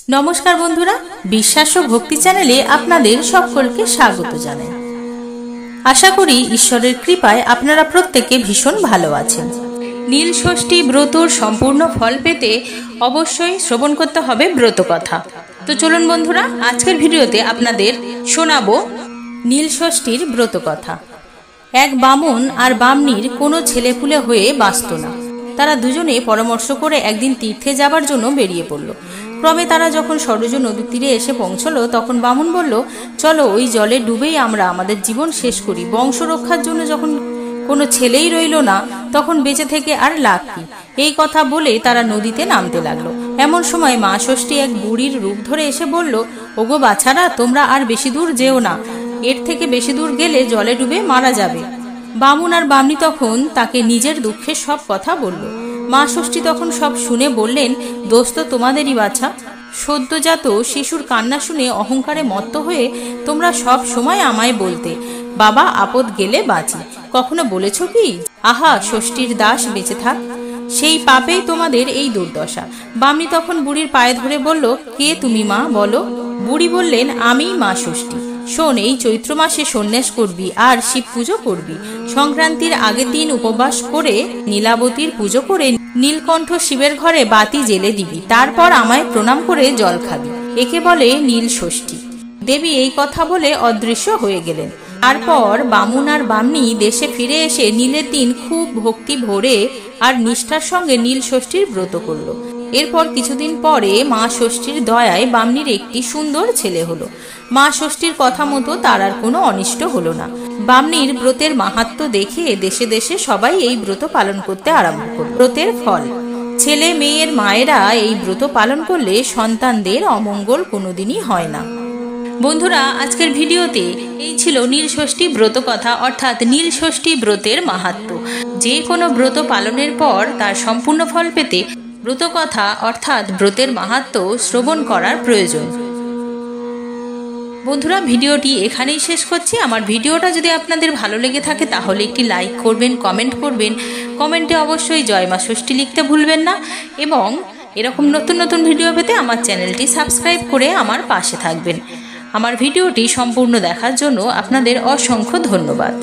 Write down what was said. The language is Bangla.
নমস্কার বন্ধুরা, বিশ্বাস ও ভক্তি চ্যানেলে আপনাদের সকলকে স্বাগত জানাই। আশা করি ঈশ্বরের কৃপায় আপনারা প্রত্যেকে ভীষণ ভালো আছেন। নীল ষষ্ঠী ব্রতর সম্পূর্ণ ফল পেতে অবশ্যই শ্রবণ করতে হবে ব্রত কথা। তো চলুন বন্ধুরা, আজকের ভিডিওতে আপনাদের শোনাবো নীল ষষ্ঠীর ব্রত কথা। এক বামুন আর বামনির কোনো ছেলেপুলে হয়ে বাঁচত না। তারা দুজনে পরামর্শ করে একদিন তীর্থে যাবার জন্য বেরিয়ে পড়ল। ক্রমে তারা যখন সরজ নদীর তীরে এসে পৌঁছলো, তখন বামুন বলল, চলো ওই জলে ডুবেই আমরা আমাদের জীবন শেষ করি। বংশ রক্ষার জন্য যখন কোনো ছেলেই রইল না, তখন বেঁচে থেকে আর লাভ কি। এই কথা বলে তারা নদীতে নামতে লাগলো। এমন সময় মা ষষ্ঠী এক বুড়ির রূপ ধরে এসে বলল, ওগো বাছারা, তোমরা আর বেশি দূর যেও না, এর থেকে বেশি দূর গেলে জলে ডুবে মারা যাবে। বামুন আর বামনি তখন তাকে নিজের দুঃখের সব কথা বলল। মা ষষ্ঠী তখন সব শুনে বললেন, দোষ তো তোমাদেরই বাছা। সদ্যজাত শিশুর কান্না শুনে অহংকারে মত্ত হয়ে তোমরা সব সময় আমায় বলতে, বাবা আপদ গেলে বাঁচি। কখনো বলেছ কি, আহা ষষ্ঠীর দাস বেঁচে থাক? সেই পাপেই তোমাদের এই দুর্দশা। বামনি তখন বুড়ির পায়ে ধরে বলল, কে তুমি মা, বলো। বুড়ি বললেন, আমিই মা ষষ্ঠী। শোন, এই চৈত্র মাসে সন্ন্যাস করবি আর শিব পুজো করবি। সংক্রান্তির আগের দিন উপবাস করে নীলাবতীর পুজো করে নীলকণ্ঠ শিবের ঘরে বাতি জেলে দিবি। তারপর আমায় প্রণাম করে জল খাবি। একে বলে নীল ষষ্ঠী। দেবী এই কথা বলে অদৃশ্য হয়ে গেলেন। তারপর বামুন আর বামনি দেশে ফিরে এসে নীলের দিন খুব ভক্তি ভরে আর নিষ্ঠার সঙ্গে নীল ষষ্ঠীর ব্রত করল। এরপর কিছুদিন পরে মা ষষ্ঠীর দয়ায় বামনির একটি সুন্দর ছেলে হলো। মা ষষ্ঠীর কথা মতো তার আর কোনো অনিষ্ট হলো না। বামনির ব্রতের মাহাত্ম্য দেখে দেশে দেশে সবাই এই ব্রত পালন করতে আরম্ভ করল। ব্রতের ফল, ছেলে মেয়ের মায়েরা এই ব্রত পালন করলে সন্তানদের অমঙ্গল কোনোদিনই হয় না। বন্ধুরা, আজকের ভিডিওতে এই ছিল নীল ষষ্ঠী ব্রত কথা, অর্থাৎ নীল ষষ্ঠী ব্রতের মাহাত্ম্য। যে কোনো ব্রত পালনের পর তার সম্পূর্ণ ফল পেতে ব্রত কথা অর্থাৎ ব্রতের মাহাত্ম্য শ্রবণ করার প্রয়োজন। বন্ধুরা, ভিডিওটি এখানেই শেষ করছি। আমার ভিডিওটা যদি আপনাদের ভালো লেগে থাকে তাহলে একটি লাইক করবেন, কমেন্ট করবেন। কমেন্টে অবশ্যই জয় মা ষষ্ঠী লিখতে ভুলবেন না, এবং এরকম নতুন নতুন ভিডিও পেতে আমার চ্যানেলটি সাবস্ক্রাইব করে আমার পাশে থাকবেন। আমার ভিডিওটি সম্পূর্ণ দেখার জন্য আপনাদের অসংখ্য ধন্যবাদ।